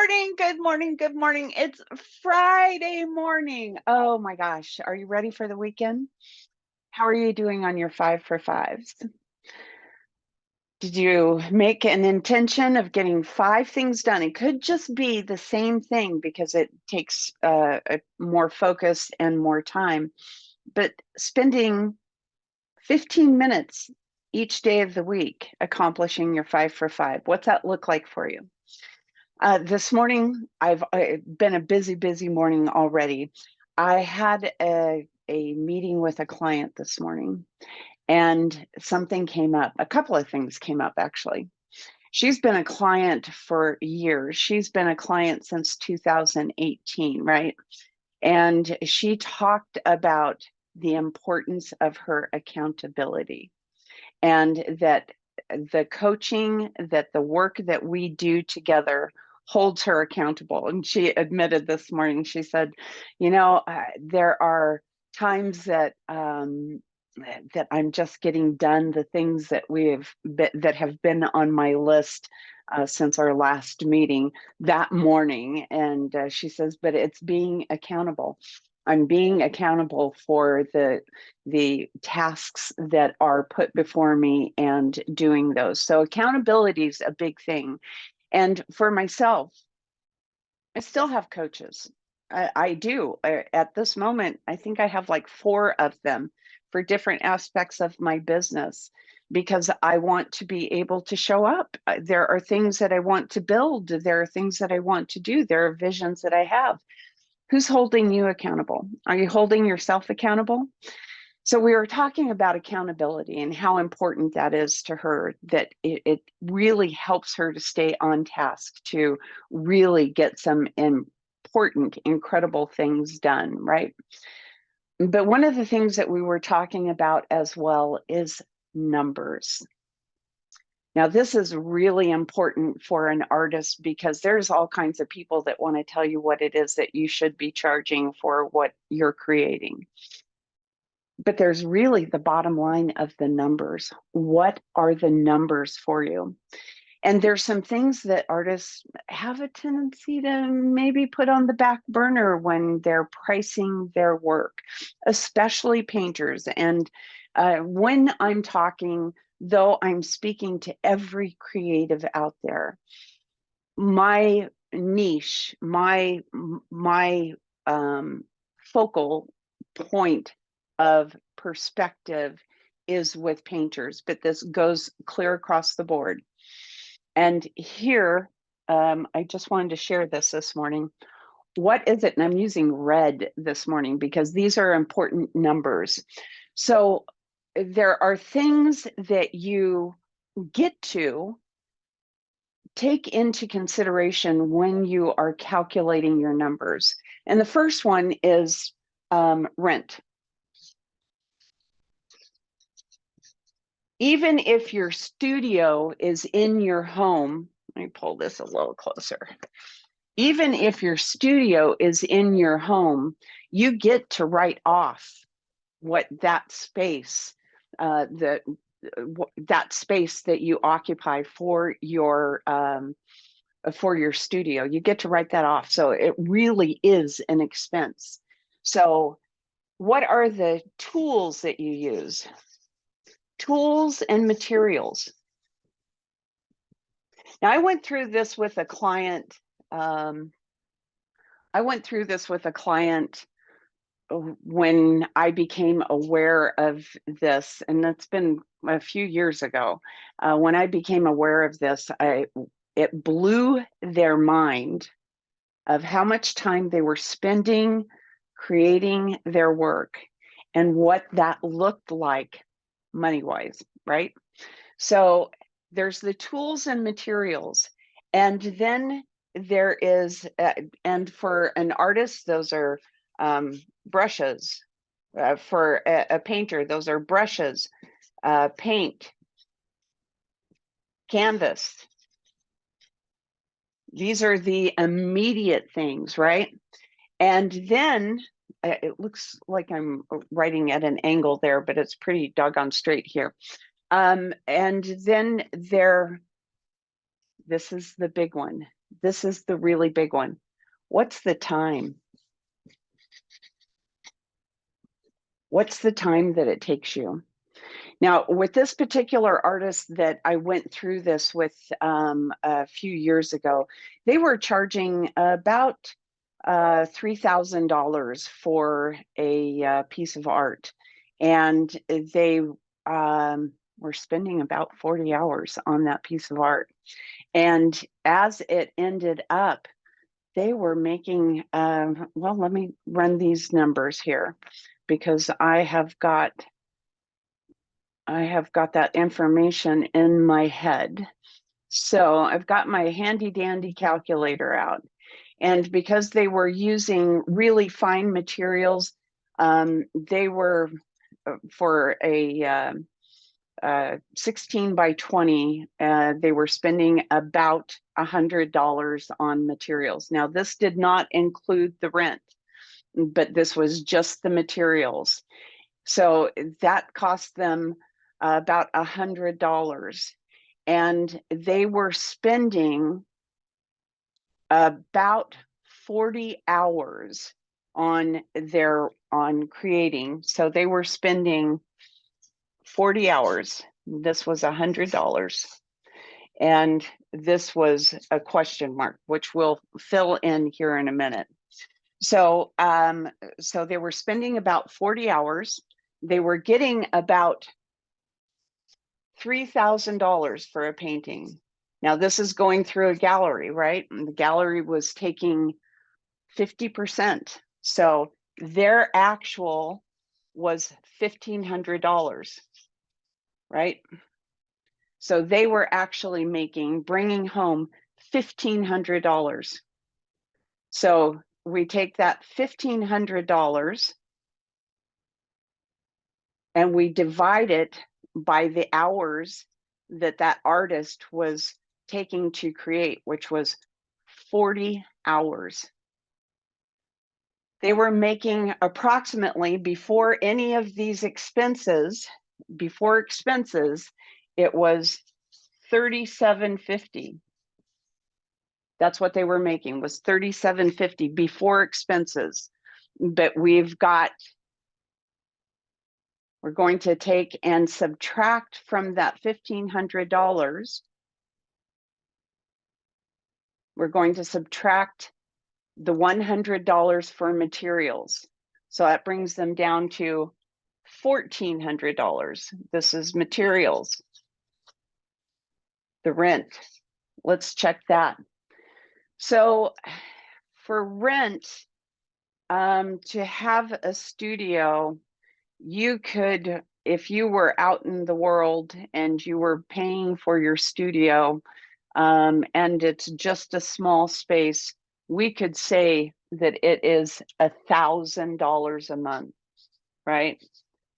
morning, good morning, good morning. It's Friday morning. Oh my gosh, are you ready for the weekend? How are you doing on your 5 for 5s? Did you make an intention of getting 5 things done? It could just be the same thing because it takes a more focus and more time, but spending 15 minutes each day of the week accomplishing your 5 for 5. What's that look like for you? This morning, I've been a busy morning already. I had a meeting with a client this morning, and something came up. A couple of things came up, actually. She's been a client for years. She's been a client since 2018, right? And she talked about the importance of her accountability and that the coaching, that the work that we do together holds her accountable. And she admitted this morning, she said, there are times that I'm just getting done the things that have been on my list since our last meeting that morning. And she says, but it's being accountable. I'm being accountable for the tasks that are put before me and doing those. So accountability is a big thing. And for myself, I still have coaches. I do. At this moment, I think I have like 4 of them for different aspects of my business because I want to be able to show up. There are things that I want to build. There are things that I want to do. There are visions that I have. Who's holding you accountable? Are you holding yourself accountable? So we were talking about accountability and how important that is to her, that it really helps her to stay on task, to really get some important, incredible things done, right? But one of the things that we were talking about as well is numbers. Now, this is really important for an artist because there's all kinds of people that want to tell you what it is that you should be charging for what you're creating. But there's really the bottom line of the numbers. What are the numbers for you? And there's some things that artists have a tendency to maybe put on the back burner when they're pricing their work, especially painters. And when I'm talking, though I'm speaking to every creative out there, my niche, my focal point of perspective is with painters, but this goes clear across the board. And here, I just wanted to share this morning. What is it? And I'm using red this morning because these are important numbers. So there are things that you get to take into consideration when you are calculating your numbers. And the first one is rent. Even if your studio is in your home, let me pull this a little closer. Even if your studio is in your home, you get to write off what that space, that space that you occupy for your studio. You get to write that off. So it really is an expense. So what are the tools that you use? Tools and materials. Now, I went through this with a client. When I became aware of this, and that's been a few years ago. When I became aware of this, it blew their mind of how much time they were spending creating their work and what that looked like money-wise, right? So there's the tools and materials, and then there is, and for an artist, those are brushes. For a painter, those are brushes, paint, canvas. These are the immediate things, right? And then it looks like I'm writing at an angle there, but it's pretty doggone straight here. And then this is the big one, this is the really big one. What's the time? What's the time that it takes you? Now, with this particular artist that I went through this with a few years ago, they were charging about $3,000 for a piece of art. And they were spending about 40 hours on that piece of art. And as it ended up, they were making, well, let me run these numbers here because I have got that information in my head. So I've got my handy dandy calculator out. And because they were using really fine materials, they were for a 16 by 20, they were spending about $100 on materials. Now, this did not include the rent, but this was just the materials. So that cost them about $100. And they were spending about 40 hours on creating. So they were spending 40 hours. This was $100. And this was a question mark, which we'll fill in here in a minute. So, so they were spending about 40 hours. They were getting about $3,000 for a painting. Now, this is going through a gallery, right? And the gallery was taking 50%. So their actual was $1,500, right? So they were actually bringing home $1,500. So we take that $1,500 and we divide it by the hours that that artist was taking to create, which was 40 hours. They were making approximately, before any of these expenses, it was $37.50. That's what they were making, was $37.50 before expenses. But we're going to take and subtract from that $1,500. We're going to subtract the $100 for materials. So that brings them down to $1,400. This is materials. The rent, let's check that. So for rent, to have a studio, you could, if you were out in the world and you were paying for your studio, and it's just a small space, we could say that it is $1,000 a month, right?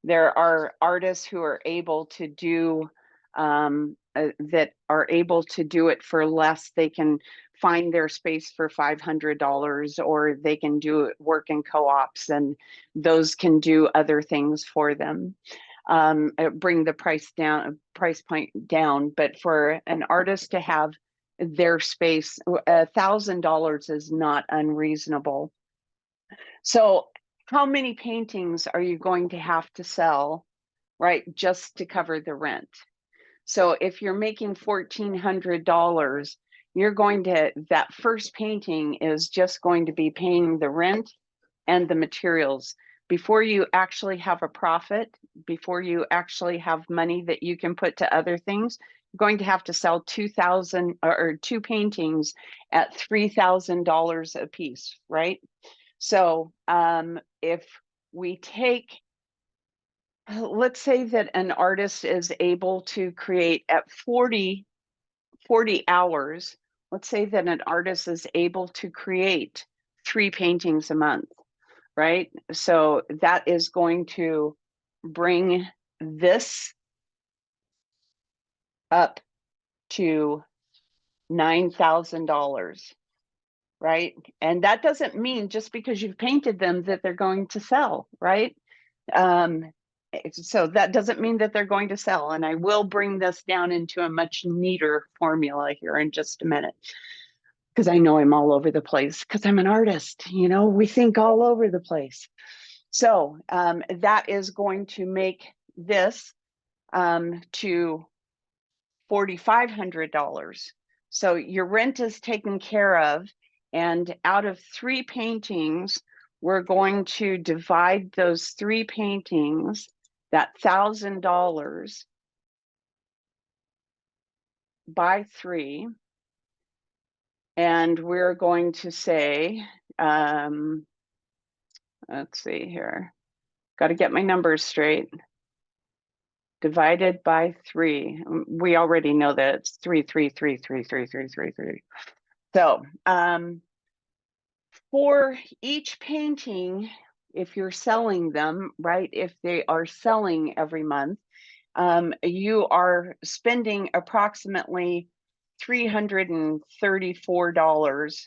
There are artists who are able to do that are able to do it for less. They can find their space for $500, or they can do work in co-ops, and those can do other things for them. Bring the price point down. But for an artist to have their space, $1,000 is not unreasonable. So how many paintings are you going to have to sell, right, just to cover the rent? So if you're making $1,400, you're going to, that first painting is just going to be paying the rent and the materials. Before you actually have a profit, before you actually have money that you can put to other things, you're going to have to sell 2,000 or two paintings at $3,000 a piece, right? So if we take, let's say that an artist is able to create at 40 hours, let's say that an artist is able to create 3 paintings a month, right? So that is going to bring this up to $9,000, right? And that doesn't mean just because you've painted them that they're going to sell, right? So that doesn't mean that they're going to sell. And I will bring this down into a much neater formula here in just a minute. because I know I'm all over the place because I'm an artist, you know, we think all over the place. So that is going to make this to $4,500. So your rent is taken care of, and out of 3 paintings, we're going to divide those 3 paintings, that $1,000, by 3, and we're going to say, let's see here, got to get my numbers straight. Divided by 3. We already know that it's 3, 3, 3, 3, 3, 3, 3, 3. So for each painting, if you're selling them, right, if they are selling every month, you are spending approximately $334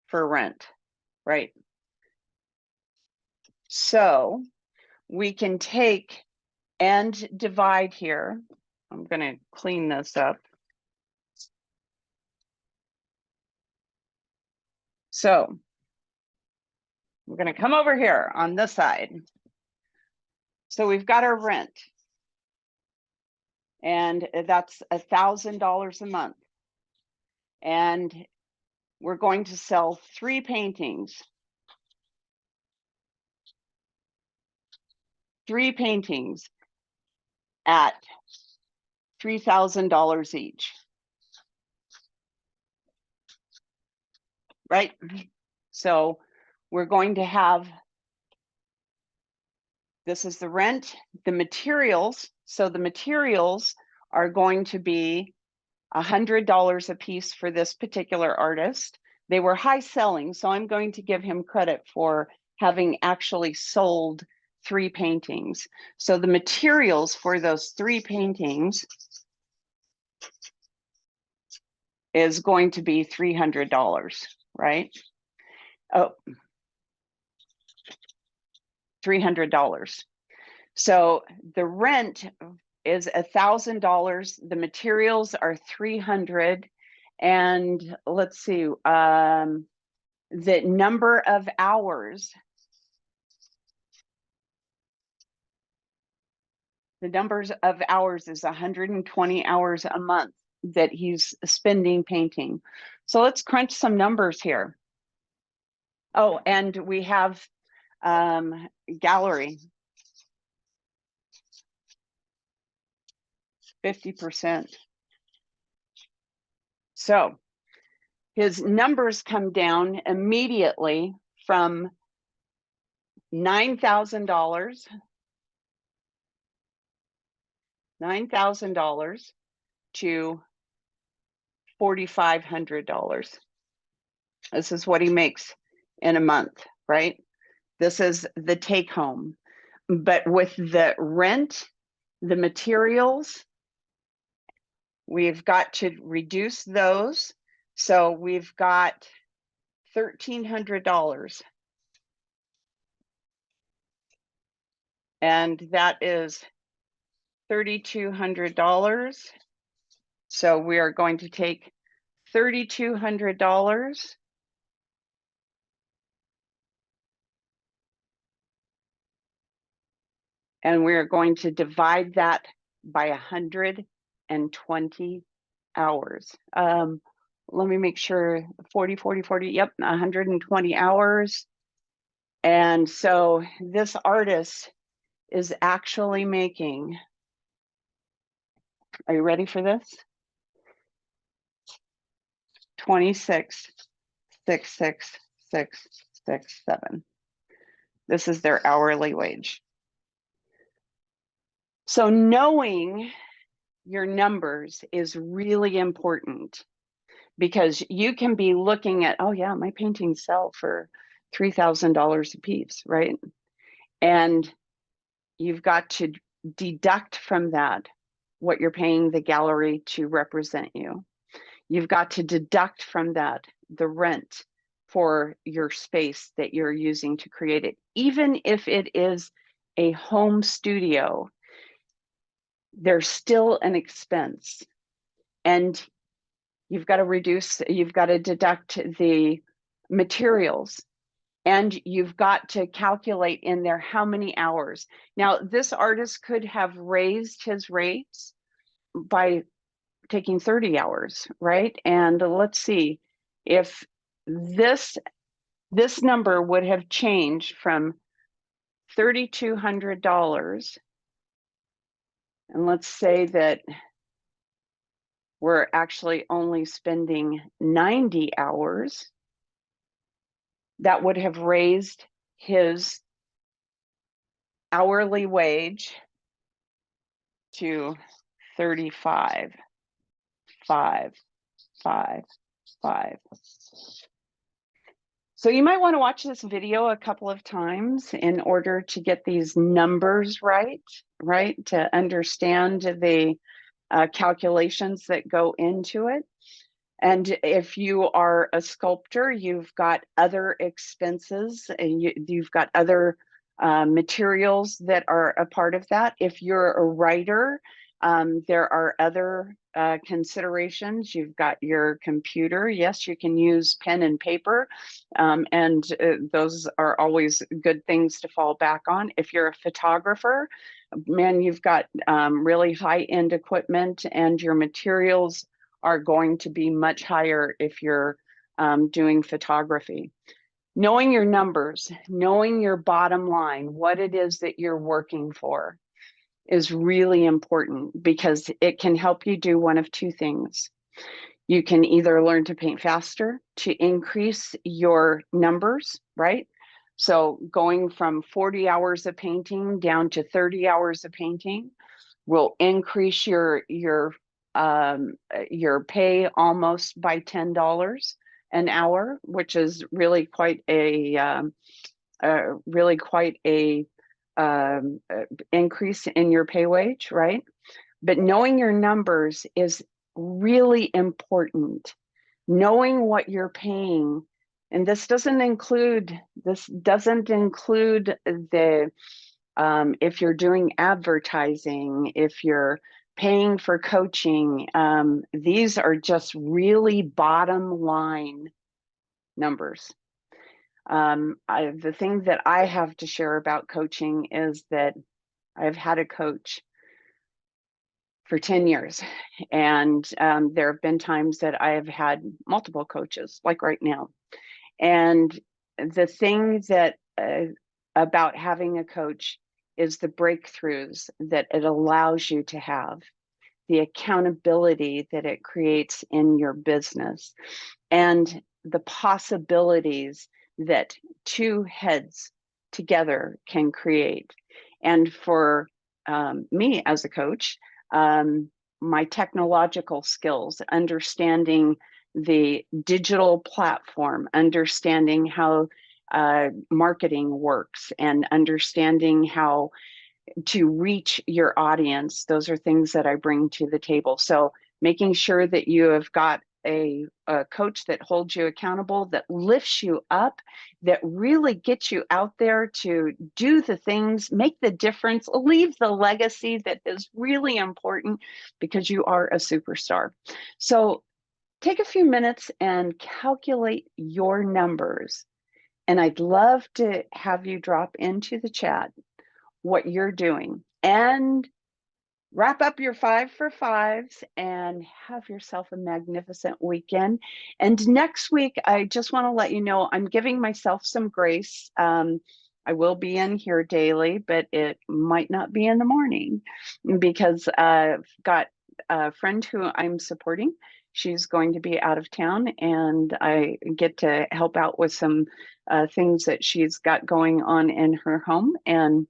for rent, right? So we can take and divide here. I'm going to clean this up. So we're going to come over here on this side. So we've got our rent, and that's $1,000 a month. And we're going to sell 3 paintings. 3 paintings at $3,000 each. Right? So we're going to have, this is the rent, the materials. So the materials are going to be $100 a piece for this particular artist. They were high selling, so I'm going to give him credit for having actually sold 3 paintings. So the materials for those 3 paintings is going to be $300, right? Oh, $300. So the rent is $1,000. The materials are $300, and let's see, the number of hours. The numbers of hours is 120 hours a month that he's spending painting. So let's crunch some numbers here. Oh, and we have gallery. 50%. So his numbers come down immediately from $9,000 to $4,500. This is what he makes in a month, right? This is the take home. But with the rent, the materials, we've got to reduce those. So we've got $1,300. And that is $3,200. So we are going to take $3,200 and we're going to divide that by 120 hours. Let me make sure, 40, 40, 40, yep, 120 hours. And so this artist is actually making, are you ready for this? 26,66667. This is their hourly wage. So knowing your numbers is really important, because you can be looking at, oh yeah, my paintings sell for $3,000 a piece, right? And you've got to deduct from that what you're paying the gallery to represent you. You've got to deduct from that the rent for your space that you're using to create it. Even if it is a home studio, there's still an expense. And you've got to deduct the materials, and you've got to calculate in there how many hours. Now, this artist could have raised his rates by taking 30 hours, right? And let's see if this number would have changed from $3,200, and let's say that we're actually only spending 90 hours, that would have raised his hourly wage to 35,555. So you might want to watch this video a couple of times in order to get these numbers right, to understand the calculations that go into it. And if you are a sculptor, you've got other expenses, and you've got other materials that are a part of that. If you're a writer, there are other considerations. You've got your computer. Yes, you can use pen and paper, and those are always good things to fall back on. If you're a photographer, man, you've got really high-end equipment, and your materials are going to be much higher if you're doing photography. Knowing your numbers, knowing your bottom line, what it is that you're working for, is really important, because it can help you do one of two things. You can either learn to paint faster to increase your numbers, right? So going from 40 hours of painting down to 30 hours of painting will increase your pay almost by $10 an hour, which is really quite a increase in your pay wage, right? But knowing your numbers is really important. Knowing what you're paying, and this doesn't include the if you're doing advertising, if you're paying for coaching, these are just really bottom line numbers. The thing that I have to share about coaching is that I've had a coach for 10 years, and there have been times that I have had multiple coaches, like right now. And the thing that about having a coach is the breakthroughs that it allows you to have, the accountability that it creates in your business, and the possibilities that two heads together can create. And for me as a coach, my technological skills, understanding the digital platform, understanding how marketing works, and understanding how to reach your audience, those are things that I bring to the table. So making sure that you have got a coach that holds you accountable, that lifts you up, that really gets you out there to do the things, make the difference, leave the legacy that is really important, because you are a superstar. So take a few minutes and calculate your numbers. And I'd love to have you drop into the chat what you're doing, and wrap up your 5 for 5s and have yourself a magnificent weekend. And next week, I just want to let you know, I'm giving myself some grace. I will be in here daily, but it might not be in the morning, because I've got a friend who I'm supporting. She's going to be out of town, and I get to help out with some things that she's got going on in her home. And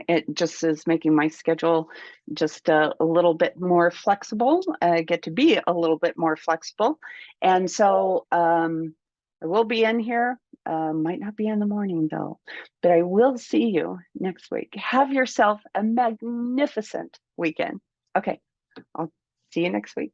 it just is making my schedule just a little bit more flexible. I get to be a little bit more flexible. And so I will be in here, might not be in the morning though, but I will see you next week. Have yourself a magnificent weekend. Okay, I'll see you next week.